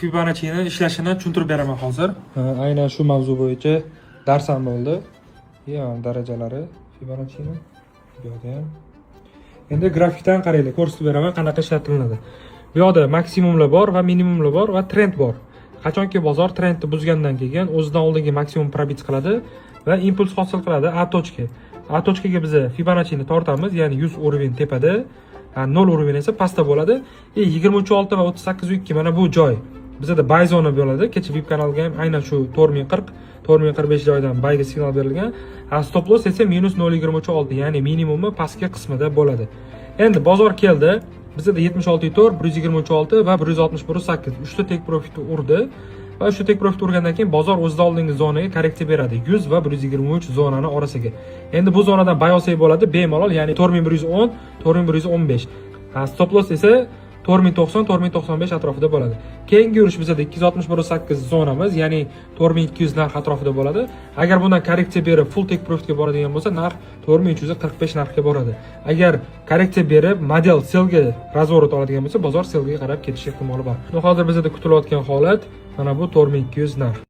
Fibonacci'ni ishlashini tushuntirib beraman hozir. Aynan shu mavzu bo'yicha dars ham bo'ldi. Darajalari Fibonacci'ni bu yerda ham. Endi grafikdan qaranglar, ko'rsatib beraman qanaqa ishlatiladi. Bu yerda maksimumlar bor va minimumlar bor va trend bor. Qachonki bozor trendni buzgandan keyin o'zidan oldingi maksimum probit qiladi va impuls hosil qiladi A точка. A точкаga biz Fibonacci'ni tortamiz, ya'ni 100 уровень tepada, 0 уровень esa pastda bo'ladi. 23.6 va 38.2 mana bu joy. Bizda buy zona bo'ladi. Kecha VIP kanalga ham aynan shu 4040, 4045 joydan buyga signal berilgan. Stop loss esa -0.23.6, ya'ni minimumi pastki qismida bo'ladi. Endi bozor keldi. Bizda 76.4, 123.6 va 161.8 uchta tek profit urdi. Va shu tek profit urgandan keyin bozor o'zidan oldingi zonaga korreksiya beradi, 100 va 123 zonani orasiga. Endi bu zonadan buy olsak bo'ladi bemalol, ya'ni 4110, 4115. Stop loss esa 4090, 4095 atrofida bo'ladi. Keyingi yurish bizda 261.8 zonamiz, ya'ni 4200 narx atrofida bo'ladi. Agar bundan korreksiya berib full take profitga boradigan bo'lsa, narx 4345 narxga boradi. Agar korreksiya berib model sellga razворот oladigan bo'lsa, bozor sellga qarab ketish ehtimoli bor. Hozir bizda kutilayotgan holat mana bu 4200 narx.